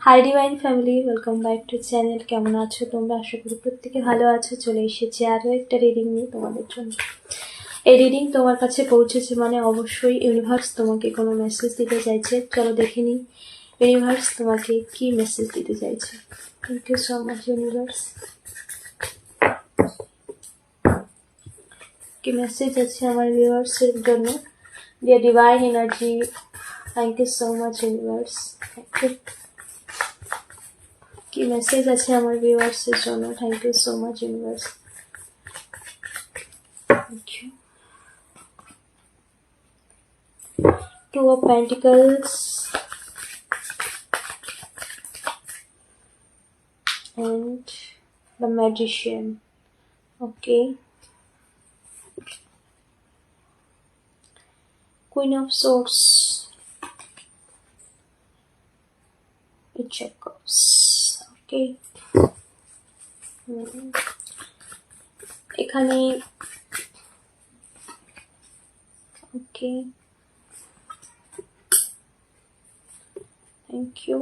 Hi divine family, welcome back to channel. কেমন আছো তোমরা? আশা করি প্রত্যেকে ভালো আছো। চলে এসেছি আরও একটা রিডিং নিয়ে তোমাদের জন্য। এই রিডিং তোমার কাছে পৌঁছেছে মানে অবশ্যই ইউনিভার্স তোমাকে কোনো মেসেজ দিতে চাইছে। চলো দেখে নিই ইউনিভার্স তোমাকে কি মেসেজ দিতে চাইছে। Thank you so much universe. কি মেসেজ আছে আমার ভিউয়ার্সের জন্য? Dear divine energy, thank you so much universe. কি মেসেজ আছে আমার ভিউয়ার্সের জন্য? Thank you so much universe. Thank you. Two of Pentacles and the Magician. Okay. Queen of Swords. Page of Cups. Okay. এখানে okay, thank you,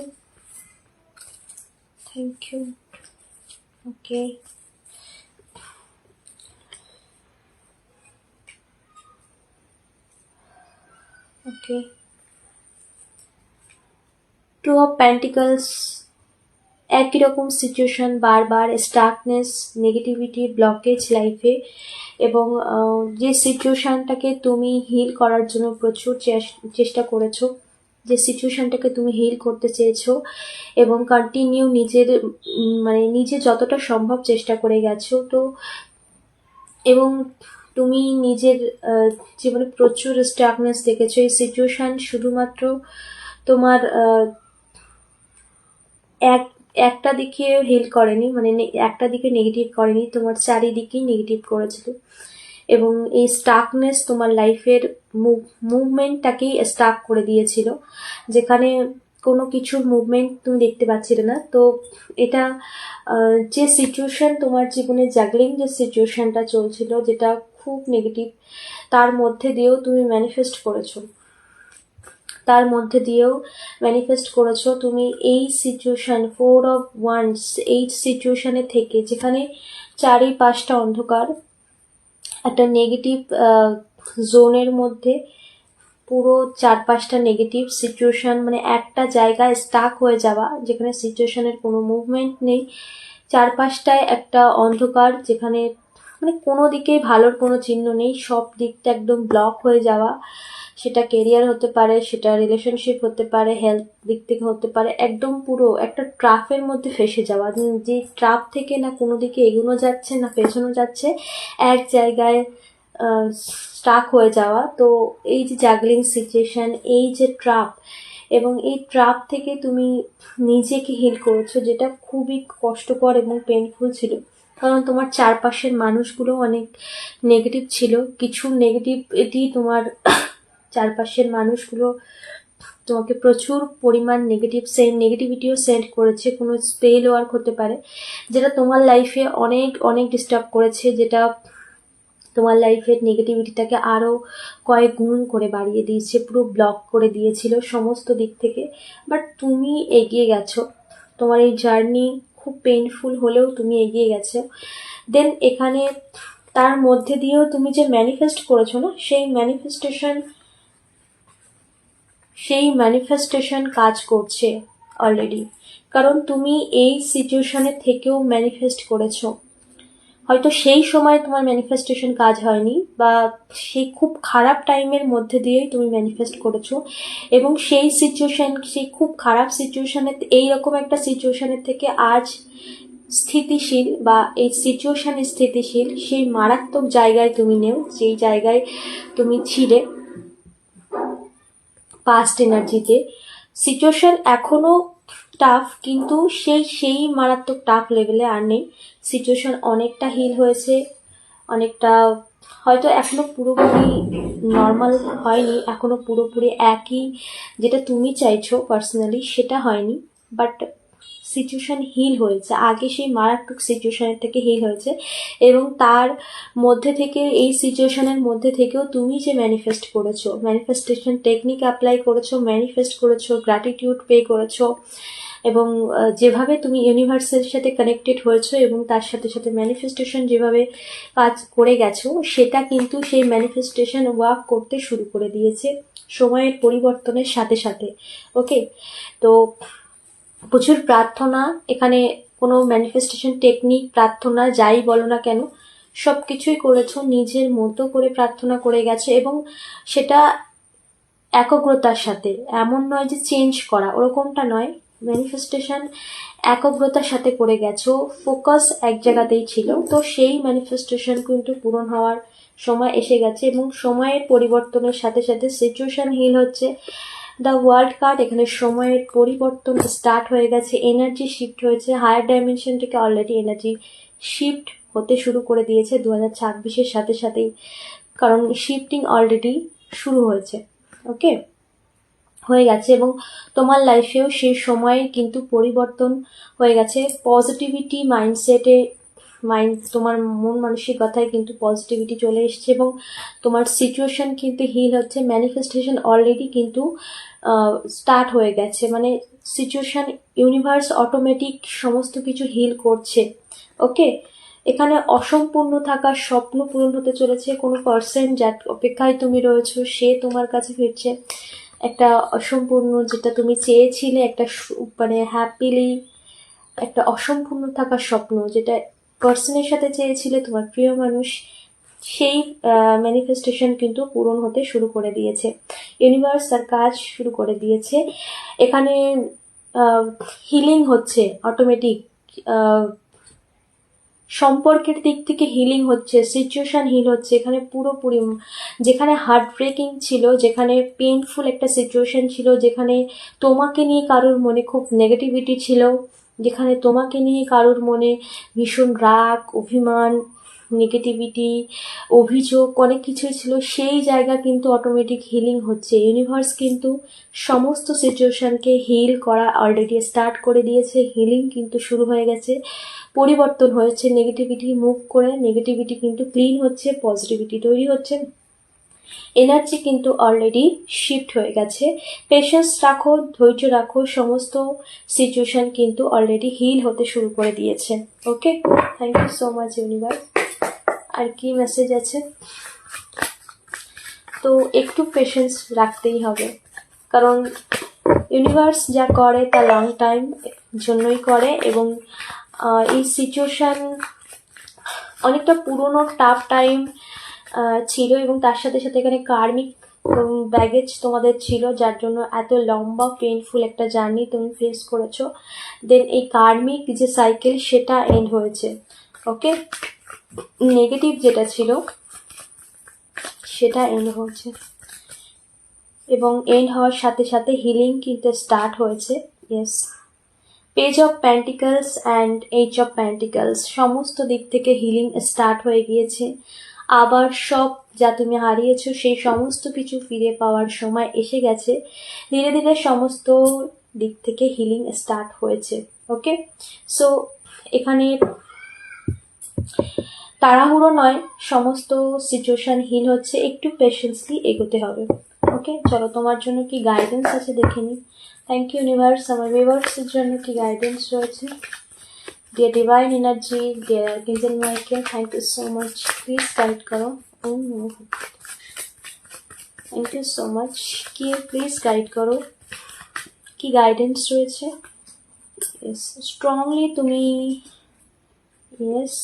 thank you. Okay, okay. Two of pentacles, একই রকম situation, বারবার stuckness, negativity, blockage লাইফে, এবং যে সিচুয়েশনটাকে তুমি hill করার জন্য প্রচুর চেষ্টা করেছো, যে সিচুয়েশনটাকে তুমি হিল করতে চেয়েছো এবং কন্টিনিউ নিজের নিজে যতটা সম্ভব চেষ্টা করে গেছো, তো এবং তুমি নিজের জীবনে প্রচুর স্টাকনেস দেখেছো। এই সিচুয়েশন শুধুমাত্র তোমার একটা দিকে হিল করেনি, একটা দিকে নেগেটিভ করেনি, তোমার চারিদিকেই নেগেটিভ করেছিল। এবং এই স্টাকনেস তোমার লাইফের মুভমেন্টটাকেই স্টাক করে দিয়েছিল, যেখানে কোনো কিছুর মুভমেন্ট তুমি দেখতে পাচ্ছিলে না। তো এটা যে সিচুয়েশন তোমার জীবনে জাগলিং, যে সিচুয়েশনটা চলছিল যেটা খুব নেগেটিভ, তার মধ্যে দিয়েও তুমি ম্যানিফেস্ট করেছো, তুমি এই সিচুয়েশন 4 of Wands, এই সিচুয়েশনে থেকে, যেখানে চারিপাশটা অন্ধকার, একটা নেগেটিভ জোনের মধ্যে, পুরো চারপাশটা নেগেটিভ সিচুয়েশন, একটা জায়গায় স্টাক হয়ে যাওয়া, যেখানে সিচুয়েশনের কোনো মুভমেন্ট নেই, চারপাশটায় একটা অন্ধকার, যেখানে কোনো দিকেই ভালোর কোনো চিহ্ন নেই, সব দিকটা একদম ব্লক হয়ে যাওয়া। সেটা কেরিয়ার হতে পারে, সেটা রিলেশনশিপ হতে পারে, হেলথ দিক থেকে হতে পারে, একদম পুরো একটা ট্রাফের মধ্যে ফেসে যাওয়া, যে ট্রাপ থেকে না কোনো দিকে এগোনো যাচ্ছে না পেছনো যাচ্ছে, এক জায়গায় স্টাক হয়ে যাওয়া। তো এই যে জাগলিং সিচুয়েশন, এই যে ট্রাপ, এবং এই ট্রাপ থেকে তুমি নিজেকে হিল করেছো, যেটা খুবই কষ্টকর এবং পেইনফুল ছিল, কারণ তোমার চারপাশের মানুষগুলো অনেক নেগেটিভ ছিল। কিছু নেগেটিভিটি, তোমার চারপাশের মানুষগুলো তোমাকে প্রচুর পরিমাণ নেগেটিভিটিও সেন্ড করেছে। কোনো স্পেল ওয়ার্ক হতে পারে, যেটা তোমার লাইফে অনেক অনেক ডিস্টার্ব করেছে, যেটা তোমার লাইফের নেগেটিভিটিটাকে আরও কয়েক গুণ করে বাড়িয়ে দিয়েছে, পুরো ব্লক করে দিয়েছিল সমস্ত দিক থেকে। বাট তুমি এগিয়ে গেছো, তোমার এই জার্নি খুব পেইনফুল হলেও তুমি এগিয়ে গেছো। দেন এখানে তার মধ্যে দিয়েও তুমি যে ম্যানিফেস্ট করেছো না, সেই ম্যানিফেস্টেশন কাজ করছে অলরেডি, কারণ তুমি এই সিচুয়েশনে থেকেও ম্যানিফেস্ট করেছো। হয়তো সেই সময় তোমার ম্যানিফেস্টেশন কাজ হয়নি, বা সেই খুব খারাপ টাইমের মধ্যে দিয়েই তুমি ম্যানিফেস্ট করেছো, এবং সেই খুব খারাপ সিচুয়েশনে, এইরকম একটা সিচুয়েশনের থেকে আজ স্থিতিশীল, বা এই সিচুয়েশনে স্থিতিশীল, সেই মারাত্মক জায়গায় তুমি নেও, যেই জায়গায় তুমি ছিলে পাস্ট এনার্জিতে। সিচুয়েশন এখনো টাফ, কিন্তু সেই মারাত্মক টাফ লেভেলে আর নেই। সিচুয়েশন অনেকটা হিল হয়েছে, অনেকটা, হয়তো এখনো পুরোপুরি নর্মাল হয়নি, এখনো পুরোপুরি একই যেটা তুমি চাইছো পার্সোনালি সেটা হয়নি, বাট সিচুয়েশন হিল হয়েছে, আগে সেই মারাত্মক সিচুয়েশনের থেকে হিল হয়েছে, এবং তার মধ্যে থেকে, এই সিচুয়েশনের মধ্যে থেকেও তুমি যে ম্যানিফেস্ট করেছো, ম্যানিফেস্টেশন টেকনিক অ্যাপ্লাই করেছো, ম্যানিফেস্ট করেছো, গ্র্যাটিটিউড পে করেছো, এবং যেভাবে তুমি ইউনিভার্সের সাথে কানেক্টেড হয়েছো এবং তার সাথে সাথে ম্যানিফেস্টেশন যেভাবে কাজ করে গেছো, সেটা কিন্তু সেই ম্যানিফেস্টেশন ওয়ার্ক করতে শুরু করে দিয়েছে সময়ের পরিবর্তনের সাথে সাথে। ওকে, তো প্রচুর প্রার্থনা, এখানে কোনো ম্যানিফেস্টেশন টেকনিক, প্রার্থনা যাই বলো না কেন, সব কিছুই করেছো, নিজের মতো করে প্রার্থনা করে গেছো, এবং সেটা একগ্রতার সাথে, এমন নয় যে চেঞ্জ করা, ওরকমটা নয়। ম্যানিফেস্টেশন একগ্রতার সাথে করে গেছো, ফোকাস এক জায়গাতেই ছিল। তো সেই ম্যানিফেস্টেশন কিন্তু পূরণ হওয়ার সময় এসে গেছে, এবং সময়ের পরিবর্তনের সাথে সাথে সিচুয়েশন হিল হচ্ছে। দ্য ওয়ার্ল্ড কার্ড, এখানে সময়ের পরিবর্তন স্টার্ট হয়ে গেছে, এনার্জি শিফট হয়েছে, হায়ার ডাইমেনশন থেকে অলরেডি এনার্জি শিফট হতে শুরু করে দিয়েছে 2026-এর সাথে সাথেই, কারণ শিফটিং অলরেডি শুরু হয়েছে। ওকে, হয়ে গেছে, এবং তোমার লাইফেও সেই সময়ে কিন্তু পরিবর্তন হয়ে গেছে। পজিটিভিটি মাইন্ডসেটে, তোমার মন মানসিকতায় কিন্তু পজিটিভিটি চলে এসছে, এবং তোমার সিচুয়েশন কিন্তু হিল হচ্ছে। ম্যানিফেস্টেশন অলরেডি কিন্তু স্টার্ট হয়ে গেছে, মানে সিচুয়েশন, ইউনিভার্স অটোমেটিক সমস্ত কিছু হিল করছে। ওকে, এখানে অসম্পূর্ণ থাকা স্বপ্ন পূরণ হতে চলেছে। কোনো পার্সন যার অপেক্ষায় তুমি রয়েছো, সে তোমার কাছে ফিরছে। একটা অসম্পূর্ণ, যেটা তুমি চেয়েছিলে, একটা মানে হ্যাপিলি একটা অসম্পূর্ণ থাকার স্বপ্ন, যেটা পার্সনের সাথে চেয়েছিলে, তোমার প্রিয় মানুষ, সেই ম্যানিফেস্টেশন কিন্তু পূরণ হতে শুরু করে দিয়েছে। ইউনিভার্স তার কাজ শুরু করে দিয়েছে। এখানে হিলিং হচ্ছে অটোমেটিক, সম্পর্কের দিক থেকে হিলিং হচ্ছে, সিচুয়েশন হিল হচ্ছে। এখানে পুরোপুরি, যেখানে হার্ট ব্রেকিং ছিল, যেখানে পেইনফুল একটা সিচুয়েশন ছিল, যেখানে তোমাকে নিয়ে কারোর মনে খুব নেগেটিভিটি ছিল, যেখানে তোমাকে নিয়ে কারোর মনে ভীষণ রাগ, অভিমান, নেগেটিভিটি, অভিযোগ, অনেক কিছুই ছিল, সেই জায়গা কিন্তু অটোমেটিক হিলিং হচ্ছে। ইউনিভার্স কিন্তু সমস্ত সিচুয়েশনকে হিল করা অলরেডি স্টার্ট করে দিয়েছে। হিলিং কিন্তু শুরু হয়ে গেছে, পরিবর্তন হয়েছে, নেগেটিভিটি মুভ করে নেগেটিভিটি কিন্তু ক্লিন হচ্ছে, পজিটিভিটি তৈরি হচ্ছে, এনার্জি কিন্তু অলরেডি শিফট হয়ে গেছে। পেশেন্স রাখো, ধৈর্য রাখো, সমস্ত সিচুয়েশন কিন্তু অলরেডি হিল হতে শুরু করে দিয়েছে। Okay, thank you so much universe. আর কি মেসেজ আছে? তো একটু পেশেন্স রাখতেই হবে, কারণ ইউনিভার্স যা করে তা লং টাইম জন্যই করে, এবং এই সিচুয়েশন অনেকটা পুরনো টাফ টাইম ছিল, এবং তার সাথে সাথে এখানে কার্মিক ব্যাগেজ তোমাদের ছিল, যার জন্য এত লম্বা পেইনফুল একটা জার্নি তুমি ফেস করেছো। দেন এই কার্মিক যে সাইকেল, সেটা এন্ড হয়েছে। ওকে, নেগেটিভ যেটা ছিল সেটা এন্ড হয়েছে, এবং এন্ড হওয়ার সাথে সাথে হিলিং কিন্তু স্টার্ট হয়েছে। Yes, page of pentacles and H of pentacles, সমস্ত দিক থেকে হিলিং স্টার্ট হয়ে গিয়েছে। আবার সব যা তুমি হারিয়েছো, সেই সমস্ত কিছু ফিরে পাওয়ার সময় এসে গেছে। ধীরে ধীরে সমস্ত দিক থেকে হিলিং স্টার্ট হয়েছে। ওকে, সো এখানে তাড়াহুড়ো নয়, সমস্ত সিচুয়েশন হিল হচ্ছে, একটু পেশেন্সলি এগোতে হবে। ওকে, চলো তোমার জন্য কি গাইডেন্স আছে দেখে নিই। থ্যাংক ইউ ইউনিভার্স, আমার ভিউয়ার্সের জন্য কি গাইডেন্স রয়েছে। Dear divine energy, dear archangel Michael, thank you so much, please guide করো। থ্যাংক ইউ সো মাচ, কি প্লিজ গাইড করো, কি গাইডেন্স রয়েছে। ইয়েস, স্ট্রংলি তুমি, ইয়েস,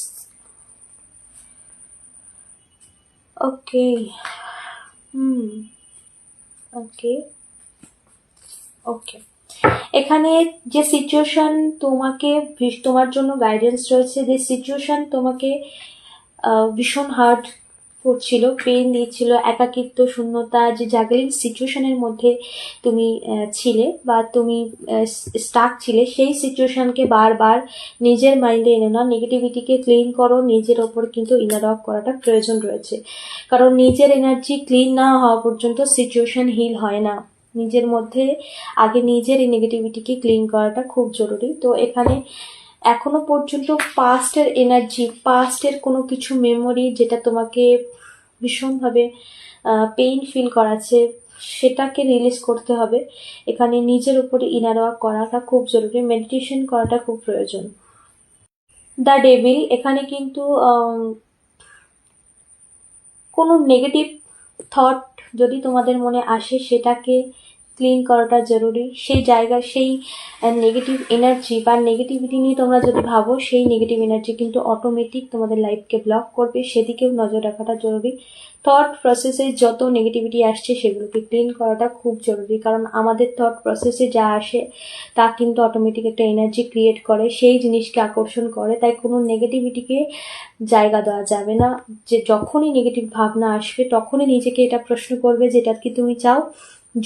ওকে, ওকে, ওকে। এখানে যে সিচুয়েশন তোমাকে, তোমার জন্য গাইডেন্স রয়েছে, যে সিচুয়েশন তোমাকে ভীষণ হার্ড করছিল, পেন দিচ্ছিল, একাকিত্ব, শূন্যতা, যে জাগলিং সিচুয়েশনের মধ্যে তুমি ছিলে বা তুমি স্টাক ছিলে, সেই সিচুয়েশনকে বারবার নিজের মাইন্ডে এনে না, নেগেটিভিটিকে ক্লিন করো। নিজের ওপর কিন্তু ইনার ওয়ার্ক করাটা প্রয়োজন রয়েছে, কারণ নিজের এনার্জি ক্লিন না হওয়া পর্যন্ত সিচুয়েশন হিল হয় না। নিজের মধ্যে আগে নিজের এই নেগেটিভিটিকে ক্লিন করাটা খুব জরুরি। তো এখানে এখনো পর্যন্ত পাস্টের এনার্জি, পাস্টের কোনো কিছু মেমোরি যেটা তোমাকে ভীষণভাবে পেইন ফিল করাচ্ছে, সেটাকে রিলিজ করতে হবে। এখানে নিজের উপরে ইনার ওয়ার্ক করাটা খুব জরুরি, মেডিটেশন করাটা খুব প্রয়োজন। দ্য ডেভিল, এখানে কিন্তু কোনো নেগেটিভ থট যদি তোমাদের মনে আসে সেটাকে ক্লিন করাটা জরুরি। সেই জায়গায় সেই নেগেটিভ এনার্জি বা নেগেটিভিটি নিয়ে তোমরা যদি ভাবো, সেই নেগেটিভ এনার্জি কিন্তু অটোমেটিক তোমাদের লাইফকে ব্লক করবে, সেদিকেও নজর রাখাটা জরুরি। থট প্রসেসে যত নেগেটিভিটি আসছে সেগুলোকে ক্লিন করাটা খুব জরুরি, কারণ আমাদের থট প্রসেসে যা আসে তা কিন্তু অটোমেটিক একটা এনার্জি ক্রিয়েট করে, সেই জিনিসকে আকর্ষণ করে। তাই কোনো নেগেটিভিটিকে জায়গা দেওয়া যাবে না। যে যখনই নেগেটিভ ভাবনা আসবে তখনই নিজেকে এটা প্রশ্ন করবে যেটা কি তুমি চাও।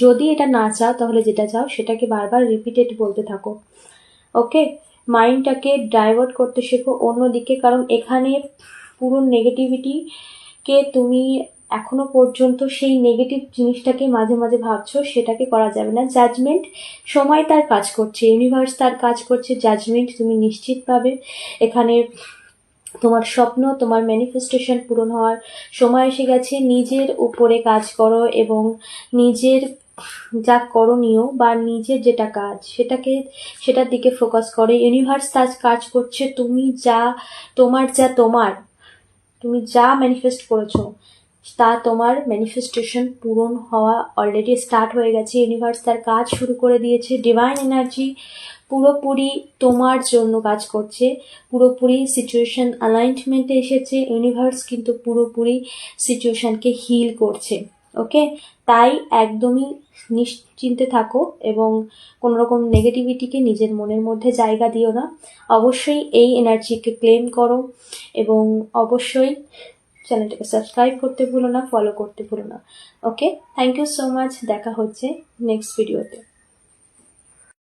যদি এটা না চাও তাহলে যেটা চাও সেটাকে বারবার রিপিটেড বলতে থাকো। ওকে, মাইন্ডটাকে ডাইভার্ট করতে শেখো অন্যদিকে, কারণ এখানে পুরো নেগেটিভিটিকে তুমি এখনো পর্যন্ত সেই নেগেটিভ জিনিসটাকে মাঝে মাঝে ভাবছো, সেটাকে করা যাবে না। জাজমেন্ট, সময় তার কাজ করছে, ইউনিভার্স তার কাজ করছে, জাজমেন্ট তুমি নিশ্চিত পাবে। এখানে তোমার স্বপ্ন, তোমার ম্যানিফেস্টেশন পূরণ হওয়ার সময় এসে গেছে। নিজের উপরে কাজ করো এবং নিজের যা করণীয় বা নিজের যেটা কাজ সেটার দিকে ফোকাস করে। ইউনিভার্স তার কাজ করছে। তুমি যা ম্যানিফেস্ট করেছো তা তোমার ম্যানিফেস্টেশন পূরণ হওয়া অলরেডি স্টার্ট হয়ে গেছে। ইউনিভার্স তার কাজ শুরু করে দিয়েছে। ডিভাইন এনার্জি পুরোপুরি তোমার জন্য কাজ করছে, পুরোপুরি সিচুয়েশন অ্যালাইনমেন্টে এসেছে। ইউনিভার্স কিন্তু পুরোপুরি সিচুয়েশনকে হিল করছে। ওকে, তাই একদমই নিশ্চিন্তে থাকো এবং কোনো রকম নেগেটিভিটিকে নিজের মনের মধ্যে জায়গা দিও না। অবশ্যই এই এনার্জিকে ক্লেম করো এবং অবশ্যই চ্যানেলটাকে সাবস্ক্রাইব করতে ভুলো না, ফলো করতে ভুলো না। ওকে, থ্যাংক ইউ সো মাচ। দেখা হচ্ছে নেক্সট ভিডিওতে।